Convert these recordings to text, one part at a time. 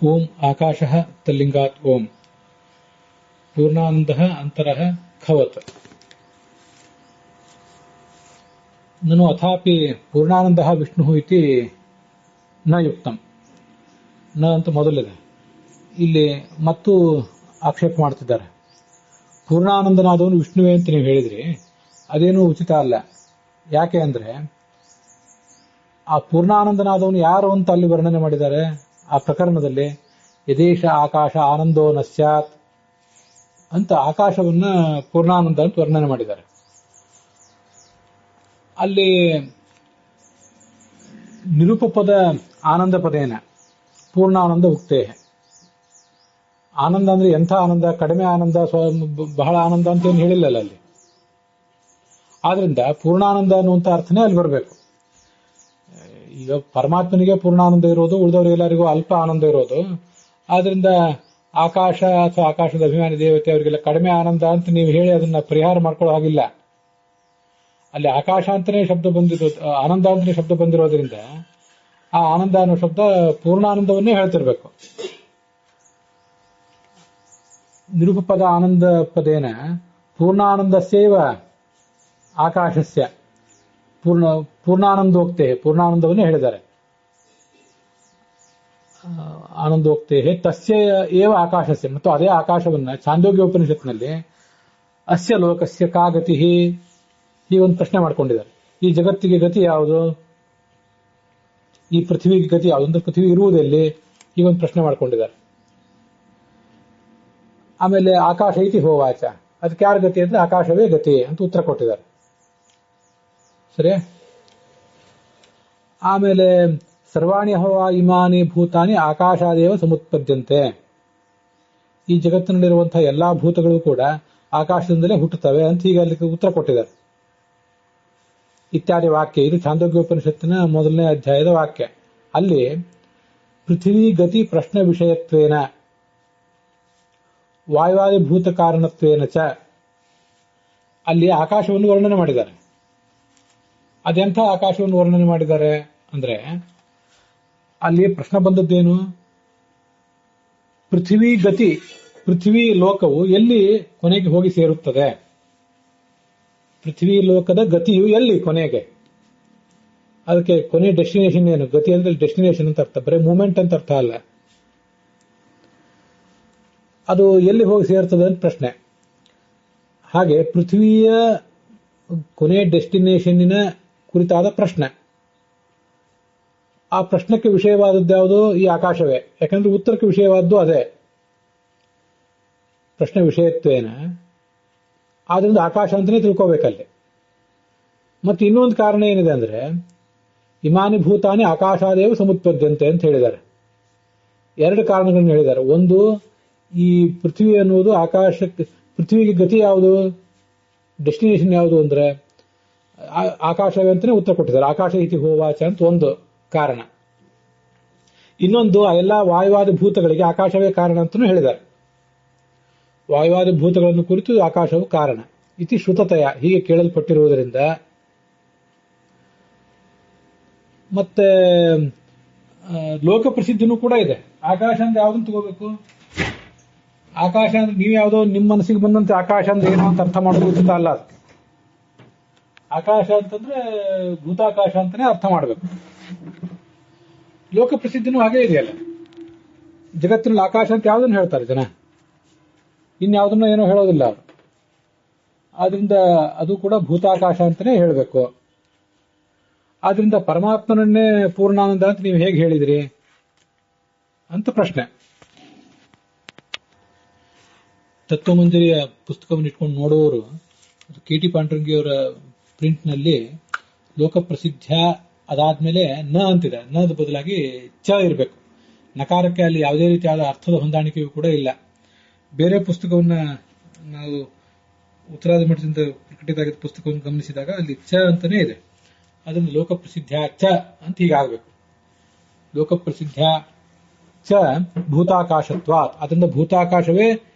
ಓಂ ಆಕಾಶಃ ತಲ್ಲಿಂಗಾತ್ ಓಂ ಪೂರ್ಣಾನಂದಃ ಅಂತರಃ ಖವತ್ ನನು ಅಥಾಪಿ ಪೂರ್ಣಾನಂದಃ ವಿಷ್ಣುಃ ಇತಿ ನ ಯುಕ್ತಂ ನ ಅಂತ ಮೊದಲಿದೆ. ಇಲ್ಲಿ ಮತ್ತು ಆಕ್ಷೇಪ ಮಾಡ್ತಿದ್ದಾರೆ. ಪೂರ್ಣಾನಂದನಾದವನು ವಿಷ್ಣುವೇ ಅಂತ ನೀವು ಹೇಳಿದ್ರಿ, ಅದೇನೂ ಉಚಿತ ಅಲ್ಲ. ಯಾಕೆ ಅಂದ್ರೆ ಆ ಪೂರ್ಣಾನಂದನಾದವನು ಯಾರು ಅಂತ ಅಲ್ಲಿ ವರ್ಣನೆ ಮಾಡಿದ್ದಾರೆ ಆ ಪ್ರಕರಣದಲ್ಲಿ. ಯದೇಶ ಆಕಾಶ ಆನಂದೋ ನ ಸ್ಯಾತ್ ಅಂತ ಆಕಾಶವನ್ನ ಪೂರ್ಣಾನಂದ ಅಂತ ವರ್ಣನೆ ಮಾಡಿದ್ದಾರೆ. ಅಲ್ಲಿ ನಿರುಪಪದ ಆನಂದ ಪದೇನ ಪೂರ್ಣಾನಂದ ಉಕ್ತೇ. ಆನಂದ ಅಂದ್ರೆ ಎಂಥ ಆನಂದ, ಕಡಿಮೆ ಆನಂದ, ಬಹಳ ಆನಂದ ಅಂತ ಏನು ಹೇಳಿಲ್ಲಲ್ಲ ಅಲ್ಲಿ. ಆದ್ರಿಂದ ಪೂರ್ಣಾನಂದ ಅನ್ನುವಂಥ ಅರ್ಥನೇ ಅಲ್ಲಿ ಬರಬೇಕು. ಈಗ ಪರಮಾತ್ಮನಿಗೆ ಪೂರ್ಣಾನಂದ ಇರೋದು, ಉಳಿದವರೆಲ್ಲರಿಗೂ ಅಲ್ಪ ಆನಂದ ಇರೋದು. ಆದ್ರಿಂದ ಆಕಾಶ ಅಥವಾ ಆಕಾಶದ ಅಭಿಮಾನಿ ದೇವತೆ ಅವರಿಗೆಲ್ಲ ಕಡಿಮೆ ಆನಂದ ಅಂತ ನೀವು ಹೇಳಿ ಅದನ್ನ ಪರಿಹಾರ ಮಾಡ್ಕೊಳ್ಳೋ ಹಾಗಿಲ್ಲ. ಅಲ್ಲಿ ಆಕಾಶ ಅಂತಾನೆ ಶಬ್ದ ಬಂದಿರೋದು, ಆನಂದ ಅಂತಾನೆ ಶಬ್ದ ಬಂದಿರೋದ್ರಿಂದ ಆ ಆನಂದ ಅನ್ನೋ ಶಬ್ದ ಪೂರ್ಣಾನಂದವನ್ನೇ ಹೇಳ್ತಿರ್ಬೇಕು. ನಿರುಪಪದ ಆನಂದ ಪದೇನ ಪೂರ್ಣಾನಂದಸ್ಯೈವ ಆಕಾಶಸ್ಯ ಪೂರ್ಣಾನಂದೋಕ್ತೆ, ಪೂರ್ಣಾನಂದವನ್ನೇ ಹೇಳಿದ್ದಾರೆ. ಆನಂದೋಕ್ತೆ ತಸ್ಯ ಏವ ಆಕಾಶಸ್ಯ, ಮತ್ತು ಅದೇ ಆಕಾಶವನ್ನ ಛಾಂದೋಗ್ಯ ಉಪನಿಷತ್ನಲ್ಲಿ ಅಸ್ಯ ಲೋಕಸ್ಯ ಕಾ ಗತಿ, ಹೀಗೊಂದು ಪ್ರಶ್ನೆ ಮಾಡ್ಕೊಂಡಿದ್ದಾರೆ. ಈ ಜಗತ್ತಿಗೆ ಗತಿ ಯಾವುದು, ಈ ಪೃಥ್ವಿಗೆ ಗತಿ ಯಾವುದು ಅಂದ್ರೆ ಪೃಥ್ವಿ ಇರುವುದೆಲ್ಲಿ, ಹೀಗೊಂದು ಪ್ರಶ್ನೆ ಮಾಡ್ಕೊಂಡಿದ್ದಾರೆ. ಆಮೇಲೆ ಆಕಾಶ ಇತಿ ಹೋವಾಚ, ಅದಕ್ಕೆ ಯಾರ ಗತಿ ಅಂದ್ರೆ ಆಕಾಶವೇ ಗತಿ ಅಂತ ಉತ್ತರ ಕೊಟ್ಟಿದ್ದಾರೆ. ಸರಿ. ಆಮೇಲೆ ಸರ್ವಾಣಿ ಹವಾ ಇಮಾನಿ ಭೂತಾನಿ ಆಕಾಶಾದೇವ ಸಮುತ್ಪದ್ಯಂತೆ, ಈ ಜಗತ್ತಿನಲ್ಲಿರುವಂತಹ ಎಲ್ಲಾ ಭೂತಗಳು ಕೂಡ ಆಕಾಶದಿಂದಲೇ ಹುಟ್ಟುತ್ತವೆ ಅಂತ ಈಗ ಅಲ್ಲಿ ಉತ್ತರ ಕೊಟ್ಟಿದ್ದಾರೆ. ಇತ್ಯಾದಿ ವಾಕ್ಯ. ಇದು ಛಾಂದೋಗ್ಯೋಪನಿಷತ್ತಿನ ಮೊದಲನೇ ಅಧ್ಯಾಯದ ವಾಕ್ಯ. ಅಲ್ಲಿ ಪೃಥ್ವಿ ಗತಿ ಪ್ರಶ್ನೆ ವಿಷಯತ್ವೇನ ವಾಯುವಾದಿ ಭೂತ ಕಾರಣತ್ವೇನ ಚ, ಅಲ್ಲಿ ಆಕಾಶವನ್ನು ವರ್ಣನೆ ಮಾಡಿದ್ದಾರೆ. ಅದೆಂಥ ಆಕಾಶವನ್ನು ವರ್ಣನೆ ಮಾಡಿದ್ದಾರೆ ಅಂದ್ರೆ ಅಲ್ಲಿ ಪ್ರಶ್ನೆ ಬಂದದ್ದೇನು, ಪೃಥ್ವಿ ಗತಿ, ಪೃಥ್ವಿ ಲೋಕವು ಎಲ್ಲಿ ಕೊನೆಗೆ ಹೋಗಿ ಸೇರುತ್ತದೆ, ಪೃಥ್ವಿ ಲೋಕದ ಗತಿಯು ಎಲ್ಲಿ ಕೊನೆಗೆ, ಅದಕ್ಕೆ ಕೊನೆ ಡೆಸ್ಟಿನೇಷನ್ ಏನು, ಗತಿ ಅಂದ್ರೆ ಡೆಸ್ಟಿನೇಷನ್ ಅಂತ ಅರ್ಥ, ಬರೀ ಮೂಮೆಂಟ್ ಅಂತ ಅರ್ಥ ಅಲ್ಲ. ಅದು ಎಲ್ಲಿ ಹೋಗಿ ಸೇರ್ತದೆ ಅಂತ ಪ್ರಶ್ನೆ. ಹಾಗೆ ಪೃಥ್ವಿಯ ಕೊನೆ ಡೆಸ್ಟಿನೇಷನ್ನಿನ ಕುರಿತಾದ ಪ್ರಶ್ನೆ. ಆ ಪ್ರಶ್ನಕ್ಕೆ ವಿಷಯವಾದದ್ದು ಯಾವುದು, ಈ ಆಕಾಶವೇ. ಯಾಕಂದ್ರೆ ಉತ್ತರಕ್ಕೆ ವಿಷಯವಾದ್ದು ಅದೇ, ಪ್ರಶ್ನೆ ವಿಷಯತ್ವೇನ. ಆದ್ರಿಂದ ಆಕಾಶ ಅಂತಾನೆ ತಿಳ್ಕೋಬೇಕಲ್ಲಿ. ಮತ್ತೆ ಇನ್ನೊಂದು ಕಾರಣ ಏನಿದೆ ಅಂದ್ರೆ ಇಮಾನಿ ಭೂತಾನಿ ಆಕಾಶಾದೇವ ಸಮುತ್ಪದ್ಯಂತೆ ಅಂತ ಹೇಳಿದ್ದಾರೆ. ಎರಡು ಕಾರಣಗಳನ್ನು ಹೇಳಿದ್ದಾರೆ. ಒಂದು, ಈ ಪೃಥ್ವಿ ಅನ್ನುವುದು ಆಕಾಶಕ್ಕೆ, ಪೃಥ್ವಿಗೆ ಗತಿ ಯಾವುದು, ಡೆಸ್ಟಿನೇಷನ್ ಯಾವುದು ಅಂದ್ರೆ ಆಕಾಶವೇ ಅಂತಾನೆ ಉತ್ತರ ಕೊಟ್ಟಿದ್ದಾರೆ. ಆಕಾಶ ಇತಿ ಹೋವಾಚ ಅಂತ ಒಂದು ಕಾರಣ. ಇನ್ನೊಂದು, ಎಲ್ಲ ವಾಯುವಾದಿ ಭೂತಗಳಿಗೆ ಆಕಾಶವೇ ಕಾರಣ ಅಂತಾನೂ ಹೇಳಿದ್ದಾರೆ. ವಾಯುವಾದಿ ಭೂತಗಳನ್ನು ಕುರಿತು ಆಕಾಶವು ಕಾರಣ ಇತಿ ಶ್ರುತತಯ, ಹೀಗೆ ಕೇಳಲ್ಪಟ್ಟಿರುವುದರಿಂದ. ಮತ್ತೆ ಲೋಕ ಪ್ರಸಿದ್ಧಿನೂ ಕೂಡ ಇದೆ. ಆಕಾಶ ಅಂದ್ರೆ ಯಾವ್ದನ್ನು ತಗೋಬೇಕು, ಆಕಾಶ ಅಂದ್ರೆ ನೀವು ಯಾವುದೋ ನಿಮ್ಮ ಮನಸ್ಸಿಗೆ ಬಂದಂತೆ ಆಕಾಶ ಅಂದ್ರೆ ಏನೋ ಅಂತ ಅರ್ಥ ಮಾಡೋದು ಉಚಿತ ಅಲ್ಲ. ಅದಕ್ಕೆ ಆಕಾಶ ಅಂತಂದ್ರೆ ಭೂತಾಕಾಶ ಅಂತಾನೆ ಅರ್ಥ ಮಾಡಬೇಕು. ಲೋಕ ಪ್ರಸಿದ್ಧಿನೂ ಹಾಗೆ ಇದೆಯಲ್ಲ. ಜಗತ್ತಿನಲ್ಲಿ ಆಕಾಶ ಅಂತ ಯಾವ್ದನ್ನು ಹೇಳ್ತಾರೆ ಜನ, ಇನ್ಯಾವುದನ್ನ ಏನೋ ಹೇಳೋದಿಲ್ಲ ಅವರು. ಆದ್ರಿಂದ ಅದು ಕೂಡ ಭೂತಾಕಾಶ ಅಂತಾನೆ ಹೇಳಬೇಕು. ಆದ್ರಿಂದ ಪರಮಾತ್ಮನನ್ನೇ ಪೂರ್ಣಾನಂದ ಅಂತ ನೀವು ಹೇಗೆ ಹೇಳಿದ್ರಿ ಅಂತ ಪ್ರಶ್ನೆ. ತತ್ವಮಂಜರಿಯ ಪುಸ್ತಕವನ್ನು ಇಟ್ಕೊಂಡು ನೋಡುವವರು ಕೆ.ಟಿ. ಪಾಂಡುರಂಗಿಯವರ ಪ್ರಿಂಟ್ ನಲ್ಲಿ ಲೋಕ ಪ್ರಸಿದ್ಧ ಅದಾದ್ಮೇಲೆ ನ ಅಂತಿದೆ, ನದ ಬದಲಾಗಿ ಚ ಇರಬೇಕು. ನಕಾರಕ್ಕೆ ಅಲ್ಲಿ ಯಾವುದೇ ರೀತಿಯಾದ ಅರ್ಥದ ಹೊಂದಾಣಿಕೆಯೂ ಕೂಡ ಇಲ್ಲ. ಬೇರೆ ಪುಸ್ತಕವನ್ನ ನಾವು ಉತ್ತರಾದಿ ಮಠದಿಂದ ಪ್ರಕಟಿತ ಪುಸ್ತಕವನ್ನು ಗಮನಿಸಿದಾಗ ಅಲ್ಲಿ ಚ ಅಂತಾನೆ ಇದೆ. ಅದನ್ನು ಲೋಕ ಪ್ರಸಿದ್ಧ ಚ ಅಂತ ಹೀಗಾಗಬೇಕು. ಲೋಕ ಪ್ರಸಿದ್ಧ ಚ ಭೂತಾಕಾಶತ್ವ, ಅದರಿಂದ ಭೂತಾಕಾಶವೇ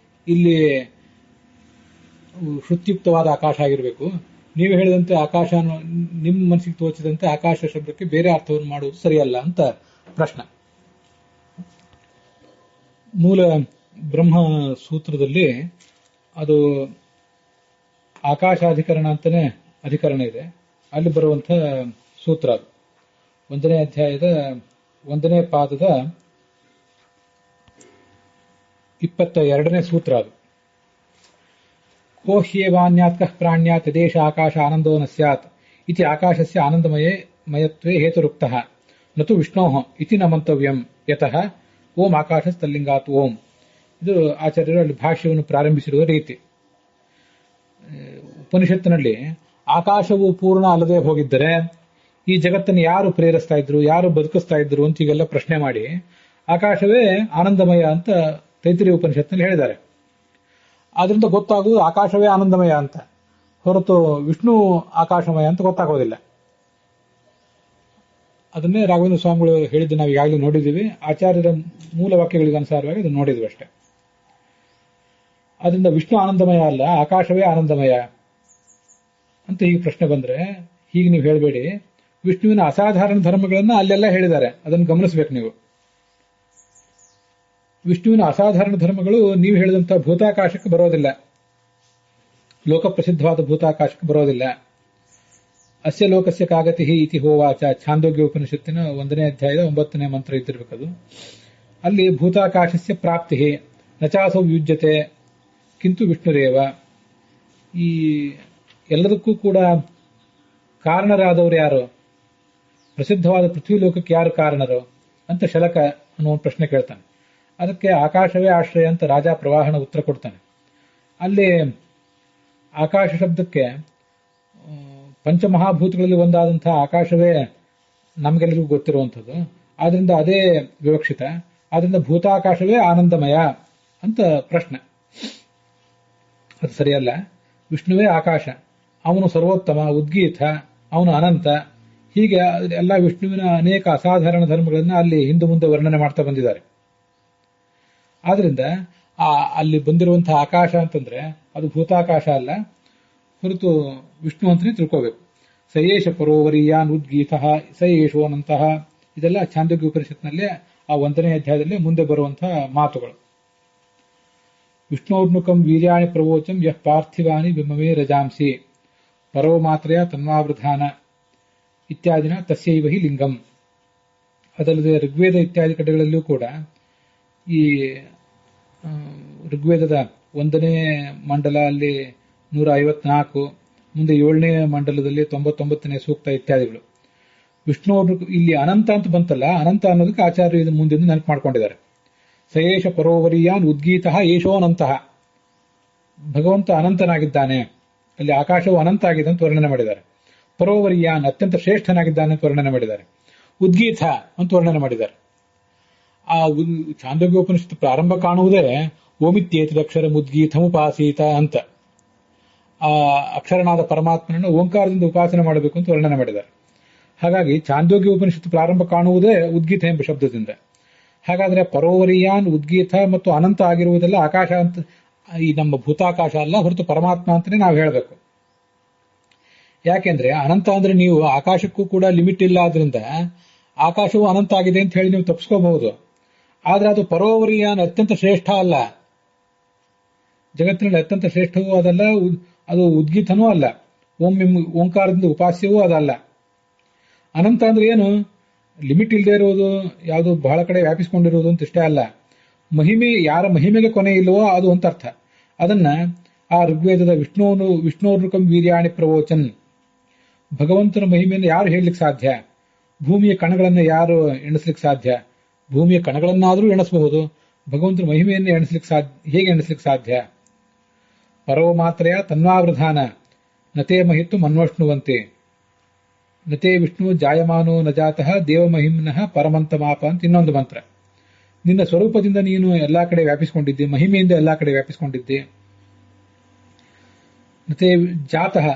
ಇಲ್ಲಿ ಶ್ರುತ್ಯುಕ್ತವಾದ ಆಕಾಶ ಆಗಿರಬೇಕು. ನೀವು ಹೇಳಿದಂತೆ ಆಕಾಶ ನಿಮ್ಮ ಮನಸ್ಸಿಗೆ ತೋಚಿದಂತೆ ಆಕಾಶ ಶಬ್ದಕ್ಕೆ ಬೇರೆ ಅರ್ಥವನ್ನು ಮಾಡುವುದು ಸರಿಯಲ್ಲ ಅಂತ ಪ್ರಶ್ನೆ. ಮೂಲ ಬ್ರಹ್ಮ ಸೂತ್ರದಲ್ಲಿ ಅದು ಆಕಾಶಾಧಿಕರಣ ಅಂತಾನೆ ಅಧಿಕರಣ ಇದೆ, ಅಲ್ಲಿ ಬರುವಂಥ ಸೂತ್ರ ಅದು. 1ನೇ ಅಧ್ಯಾಯದ 1ನೇ ಪಾದದ 22ನೇ ಸೂತ್ರ ಅದು. ಕೋ ಹ್ಯೇವಾನ್ಯಾತ್ಕಃ ಪ್ರಾಣ್ಯಾತ್ ಯದೇಶ ಆಕಾಶ ಆನಂದೋ ನ ಸ್ಯಾತ್ ಇತಿ ಆಕಾಶಸ್ಯ ಆನಂದಮಯತ್ವೇ ಹೇತುರುಕ್ತಃ ನತು ವಿಷ್ಣೋಃ ಇತಿ ನ ಮಂತವ್ಯಂ ಯತಃ ಓಂ ಆಕಾಶಸ್ತಲ್ಲಿಂಗಾತ್ ಓಂ. ಇದು ಆಚಾರ್ಯರು ಅಲ್ಲಿ ಭಾಷ್ಯವನ್ನು ಪ್ರಾರಂಭಿಸಿರುವ ರೀತಿ. ಉಪನಿಷತ್ತಿನಲ್ಲಿ ಆಕಾಶವು ಪೂರ್ಣ ಅಲ್ಲದೆ ಹೋಗಿದ್ದರೆ ಈ ಜಗತ್ತನ್ನು ಯಾರು ಪ್ರೇರಿಸ್ತಾ ಇದ್ರು, ಯಾರು ಬದುಕಿಸ್ತಾ ಇದ್ರು ಅಂತ ಈಗೆಲ್ಲ ಪ್ರಶ್ನೆ ಮಾಡಿ ಆಕಾಶವೇ ಆನಂದಮಯ ಅಂತ ತೈತ್ರಿಯ ಉಪನಿಷತ್ನಲ್ಲಿ ಹೇಳಿದ್ದಾರೆ. ಆದ್ರಿಂದ ಗೊತ್ತಾಗುವುದು ಆಕಾಶವೇ ಆನಂದಮಯ ಅಂತ, ಹೊರತು ವಿಷ್ಣು ಆಕಾಶಮಯ ಅಂತ ಗೊತ್ತಾಗೋದಿಲ್ಲ. ಅದನ್ನೇ ರಾಘವೇಂದ್ರ ಸ್ವಾಮಿಗಳು ಹೇಳಿದ್ದು ನಾವು ಈಗಾಗಲೇ ನೋಡಿದ್ದೀವಿ. ಆಚಾರ್ಯರ ಮೂಲ ವಾಕ್ಯಗಳಿಗೆ ಅನುಸಾರವಾಗಿ ಅದನ್ನು ನೋಡಿದ್ವಿ ಅಷ್ಟೇ. ಅದರಿಂದ ವಿಷ್ಣು ಆನಂದಮಯ ಅಲ್ಲ, ಆಕಾಶವೇ ಆನಂದಮಯ ಅಂತ ಈಗ ಪ್ರಶ್ನೆ ಬಂದ್ರೆ ಹೀಗೆ ನೀವು ಹೇಳಬೇಡಿ. ವಿಷ್ಣುವಿನ ಅಸಾಧಾರಣ ಧರ್ಮಗಳನ್ನ ಅಲ್ಲೆಲ್ಲ ಹೇಳಿದ್ದಾರೆ, ಅದನ್ನು ಗಮನಿಸಬೇಕು ನೀವು. ವಿಷ್ಣುವಿನ ಅಸಾಧಾರಣ ಧರ್ಮಗಳು ನೀವು ಹೇಳಿದಂಥ ಭೂತಾಕಾಶಕ್ಕೆ ಬರೋದಿಲ್ಲ, ಲೋಕಪ್ರಸಿದ್ಧವಾದ ಭೂತಾಕಾಶಕ್ಕೆ ಬರೋದಿಲ್ಲ. ಅಸ್ಯ ಲೋಕಸ್ಯ ಕಾಗತಿ ಇತಿ ಹೋವಾಚ ಛಾಂದೋಗ್ಯ ಉಪನಿಷತ್ತಿನ 1ನೇ ಅಧ್ಯಾಯದ 9ನೇ ಮಂತ್ರ ಇದ್ದಿರಬೇಕದು. ಅಲ್ಲಿ ಭೂತಾಕಾಶಸ್ಯ ಪ್ರಾಪ್ತಿ ನಚಾಸೌ ಯುಜ್ಯತೆ ಕಿಂತು ವಿಷ್ಣುರೇವ. ಈ ಎಲ್ಲದಕ್ಕೂ ಕೂಡ ಕಾರಣರಾದವರು ಯಾರು? ಪ್ರಸಿದ್ಧವಾದ ಪೃಥ್ವಿ ಲೋಕಕ್ಕೆ ಯಾರು ಕಾರಣರು ಅಂತ ಶಲಕ ಅನ್ನುವ ಪ್ರಶ್ನೆ ಕೇಳ್ತಾನೆ. ಅದಕ್ಕೆ ಆಕಾಶವೇ ಆಶ್ರಯ ಅಂತ ರಾಜ ಪ್ರವಾಹನ ಉತ್ತರ ಕೊಡ್ತಾನೆ. ಅಲ್ಲಿ ಆಕಾಶ ಶಬ್ದಕ್ಕೆ ಪಂಚಮಹಾಭೂತಗಳಲ್ಲಿ ಒಂದಾದಂತಹ ಆಕಾಶವೇ ನಮಗೆಲ್ಲರಿಗೂ ಗೊತ್ತಿರುವಂಥದ್ದು, ಆದ್ರಿಂದ ಅದೇ ವಿವಕ್ಷಿತ. ಆದ್ರಿಂದ ಭೂತಾಕಾಶವೇ ಆನಂದಮಯ ಅಂತ ಪ್ರಶ್ನೆ. ಅದು ಸರಿಯಲ್ಲ. ವಿಷ್ಣುವೇ ಆಕಾಶ, ಅವನು ಸರ್ವೋತ್ತಮ, ಉದ್ಗೀತ, ಅವನು ಅನಂತ. ಹೀಗೆ ಎಲ್ಲ ವಿಷ್ಣುವಿನ ಅನೇಕ ಅಸಾಧಾರಣ ಧರ್ಮಗಳನ್ನ ಅಲ್ಲಿ ಹಿಂದೆ ಮುಂದೆ ವರ್ಣನೆ ಮಾಡ್ತಾ ಬಂದಿದ್ದಾರೆ. ಆದ್ರಿಂದ ಅಲ್ಲಿ ಬಂದಿರುವಂತಹ ಆಕಾಶ ಅಂತಂದ್ರೆ ಅದು ಭೂತಾಕಾಶ ಅಲ್ಲ, ಹೊರತು ವಿಷ್ಣು ಅಂತಲೇ ತಿಳ್ಕೋಬೇಕು. ಸಯೇಶ ಪರೋವರಿಯಾನ್ ಉದ್ಗೀತ ಸಯೇಶೋನಂತಹ, ಇದೆಲ್ಲ ಛಾಂದೋಗ್ಯ ಉಪನಿಷತ್ನಲ್ಲೇ ಆ 1ನೇ ಅಧ್ಯಾಯದಲ್ಲಿ ಮುಂದೆ ಬರುವಂತಹ ಮಾತುಗಳು. ವಿಷ್ಣೋರ್ನುಕಂ ವೀರ್ಯಾಣಿ ಪ್ರವೋಚಂ ಯಃ ಪಾರ್ಥಿವಾನಿ ಬಿಂಬಮೇ ರಜಾಂಸಿ ಪರೋ ಮಾತ್ರೆಯ ತನ್ವಾವೃಧಾನ ಇತ್ಯಾದಿನ ತಸ್ಯೈವ ಹಿ ಲಿಂಗಂ. ಅದಲ್ಲದೆ ಋಗ್ವೇದ ಇತ್ಯಾದಿ ಕಡೆಗಳಲ್ಲೂ ಕೂಡ ಈ ಋಗ್ವೇದದ 1ನೇ ಮಂಡಲ ಅಲ್ಲಿ 154, ಮುಂದೆ 7ನೇ ಮಂಡಲದಲ್ಲಿ 99ನೇ ಸೂಕ್ತ ಇತ್ಯಾದಿಗಳು. ವಿಷ್ಣು ಇಲ್ಲಿ ಅನಂತ ಅಂತ ಬಂತಲ್ಲ, ಅನಂತ ಅನ್ನೋದಕ್ಕೆ ಆಚಾರ್ಯರು ಇದನ್ನು ಮುಂದಿಂದ ನೆನಪು ಮಾಡ್ಕೊಂಡಿದ್ದಾರೆ. ಸಯೇಶ ಪರೋವರಿಯಾನ್ ಉದ್ಗೀತ ಯೇಷೋನಂತಹ, ಭಗವಂತ ಅನಂತನಾಗಿದ್ದಾನೆ. ಅಲ್ಲಿ ಆಕಾಶವು ಅನಂತ ಆಗಿದೆ ಅಂತ ವರ್ಣನೆ ಮಾಡಿದ್ದಾರೆ. ಪರೋವರಿಯಾನ್ ಅತ್ಯಂತ ಶ್ರೇಷ್ಠನಾಗಿದ್ದಾನೆ ಅಂತ ವರ್ಣನೆ ಮಾಡಿದ್ದಾರೆ. ಉದ್ಗೀತ ಅಂತ ವರ್ಣನೆ ಮಾಡಿದ್ದಾರೆ. ಆ ಛಾಂದೋಗ್ಯೋಪನಿಷತ್ತು ಪ್ರಾರಂಭ ಕಾಣುವುದೇ ಓಮಿತ್ಯೇತದಕ್ಷರ ಮುದ್ಗೀತಮುಪಾಸೀತ ಅಂತ. ಆ ಅಕ್ಷರನಾದ ಪರಮಾತ್ಮನನ್ನು ಓಂಕಾರದಿಂದ ಉಪಾಸನೆ ಮಾಡಬೇಕು ಅಂತ ವರ್ಣನೆ ಮಾಡಿದ್ದಾರೆ. ಹಾಗಾಗಿ ಛಾಂದೋಗ್ಯ ಉಪನಿಷತ್ತು ಪ್ರಾರಂಭ ಕಾಣುವುದೇ ಉದ್ಗೀತ ಎಂಬ ಶಬ್ದದಿಂದ. ಹಾಗಾದ್ರೆ ಪರೋವರಿಯಾನ್, ಉದ್ಗೀತ ಮತ್ತು ಅನಂತ ಆಗಿರುವುದೆಲ್ಲ ಆಕಾಶ ಅಂತ, ಈ ನಮ್ಮ ಭೂತಾಕಾಶ ಅಲ್ಲ, ಹೊರತು ಪರಮಾತ್ಮ ಅಂತಾನೆ ನಾವು ಹೇಳಬೇಕು. ಯಾಕೆಂದ್ರೆ ಅನಂತ ಅಂದ್ರೆ ನೀವು ಆಕಾಶಕ್ಕೂ ಕೂಡ ಲಿಮಿಟ್ ಇಲ್ಲ, ಆದ್ರಿಂದ ಆಕಾಶವು ಅನಂತ ಆಗಿದೆ ಅಂತ ಹೇಳಿ ನೀವು ತಪ್ಪಿಸ್ಕೋಬಹುದು. ಆದ್ರೆ ಅದು ಪರೋವರಿಯಾನ್ ಅತ್ಯಂತ ಶ್ರೇಷ್ಠ ಅಲ್ಲ, ಜಗತ್ತಿನಲ್ಲಿ ಅತ್ಯಂತ ಶ್ರೇಷ್ಠವೂ ಅದಲ್ಲ, ಅದು ಉದ್ಗೀತನೂ ಅಲ್ಲ, ಓಂಕಾರದಿಂದ ಉಪಾಸ್ಯವೂ ಅದಲ್ಲ. ಅನಂತ ಅಂದ್ರೆ ಏನು? ಲಿಮಿಟ್ ಇಲ್ಲದೆ ಇರುವುದು, ಯಾವುದು ಬಹಳ ಕಡೆ ವ್ಯಾಪಿಸಿಕೊಂಡಿರುವುದು ಅಂತ ಇಷ್ಟೇ ಅಲ್ಲ. ಮಹಿಮೆ, ಯಾರ ಮಹಿಮೆಗೆ ಕೊನೆ ಇಲ್ಲವೋ ಅದು ಅಂತ ಅರ್ಥ. ಅದನ್ನ ಆ ಋಗ್ವೇದದ ವಿಷ್ಣೋರ್ನುಕಂ ವೀರ್ಯಾಣಿ ಪ್ರವೋಚನ್, ಭಗವಂತನ ಮಹಿಮೆಯನ್ನು ಯಾರು ಹೇಳಲಿಕ್ಕೆ ಸಾಧ್ಯ? ಭೂಮಿಯ ಕಣಗಳನ್ನು ಯಾರು ಎಣಿಸ್ಲಿಕ್ಕೆ ಸಾಧ್ಯ? ಭೂಮಿಯ ಕಣಗಳನ್ನಾದರೂ ಎಣಿಸಬಹುದು, ಭಗವಂತನ ಮಹಿಮೆಯನ್ನು ಹೇಗೆ ಎಣಿಸ್ಲಿಕ್ಕೆ ಸಾಧ್ಯ? ಪರೋ ಮಾತ್ರೆಯ ತನ್ವಾವೃಧಾನ ನತೇ ಮಹಿತ್ತು ಮನ್ವಷ್ಣುವಂತೆ ನತೇ ವಿಷ್ಣು ಜಾಯಮಾನೋ ನ ಜಾತಃ ದೇವಮಹಿಮ್ನಃ ಪರಮಂತಮಾಪ ಅಂತ ಇನ್ನೊಂದು ಮಂತ್ರ. ನಿನ್ನ ಸ್ವರೂಪದಿಂದ ನೀನು ಎಲ್ಲಾ ಕಡೆ ವ್ಯಾಪಿಸಿಕೊಂಡಿದ್ದಿ, ಮಹಿಮೆಯಿಂದ ಎಲ್ಲಾ ಕಡೆ ವ್ಯಾಪಿಸಿಕೊಂಡಿದ್ದಿ. ನತೇ ಜಾತಃ,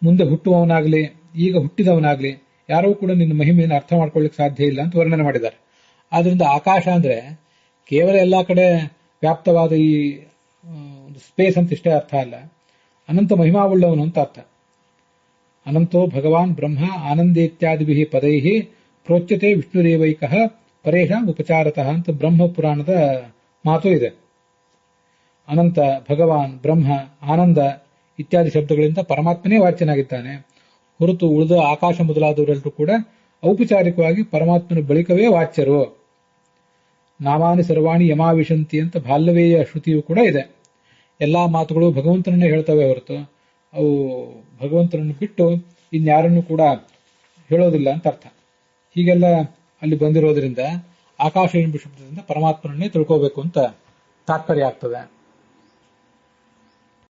ಮುಂದೆ ಹುಟ್ಟುವವನಾಗ್ಲಿ ಈಗ ಹುಟ್ಟಿದವನಾಗ್ಲಿ ಯಾರೂ ಕೂಡ ನಿನ್ನ ಮಹಿಮೆಯನ್ನು ಅರ್ಥ ಮಾಡ್ಕೊಳ್ಳಿಕ್ಕೆ ಸಾಧ್ಯ ಇಲ್ಲ ಅಂತ ವರ್ಣನೆ ಮಾಡಿದ್ದಾರೆ. ಆದ್ರಿಂದ ಆಕಾಶ ಅಂದ್ರೆ ಕೇವಲ ಎಲ್ಲಾ ಕಡೆ ವ್ಯಾಪ್ತವಾದ ಈ ಸ್ಪೇಸ್ ಅಂತ ಇಷ್ಟೇ ಅರ್ಥ ಅಲ್ಲ, ಅನಂತ ಮಹಿಮಾವುಳ್ಳವನು ಅಂತ ಅರ್ಥ. ಅನಂತೋ ಭಗವಾನ್ ಬ್ರಹ್ಮ ಆನಂದೇತ್ಯಾದಿಭಿ ಪದೈಹಿ ಪ್ರೋಚ್ಯತೆ ವಿಷ್ಣುರೇವೈಕಃ ಪರೇಷಾಂ ಉಪಚಾರತಃ ಅಂತ ಬ್ರಹ್ಮ ಪುರಾಣದ ಮಾತು ಇದೆ. ಅನಂತ, ಭಗವಾನ್, ಬ್ರಹ್ಮ, ಆನಂದ ಇತ್ಯಾದಿ ಶಬ್ದಗಳಿಂದ ಪರಮಾತ್ಮನೇ ವಾಚ್ಯನಾಗಿದ್ದಾನೆ. ಹೊರತು ಉಳಿದ ಆಕಾಶ ಮೊದಲಾದವರೆಲ್ಲರೂ ಕೂಡ ಔಪಚಾರಿಕವಾಗಿ ಪರಮಾತ್ಮನ ಬಳಿಕವೇ ವಾಚ್ಯರು. ನಾಮಾನಿ ಸರ್ವಾಣಿ ಯಮಾವಿಶಂತಿ ಅಂತ ಬಾಲ್ಯವೇಯ ಶ್ರುತಿಯೂ ಕೂಡ ಇದೆ. ಎಲ್ಲಾ ಮಾತುಗಳು ಭಗವಂತನನ್ನೇ ಹೇಳ್ತವೆ ಹೊರತು ಅವು ಭಗವಂತನನ್ನು ಬಿಟ್ಟು ಇನ್ಯಾರನ್ನು ಕೂಡ ಹೇಳೋದಿಲ್ಲ ಅಂತ ಅರ್ಥ. ಹೀಗೆಲ್ಲ ಅಲ್ಲಿ ಬಂದಿರೋದ್ರಿಂದ ಆಕಾಶ ಎಂಬ ಶಬ್ದದಿಂದ ಪರಮಾತ್ಮನನ್ನೇ ತಿಳ್ಕೋಬೇಕು ಅಂತ ತಾತ್ಪರ್ಯ ಆಗ್ತದೆ.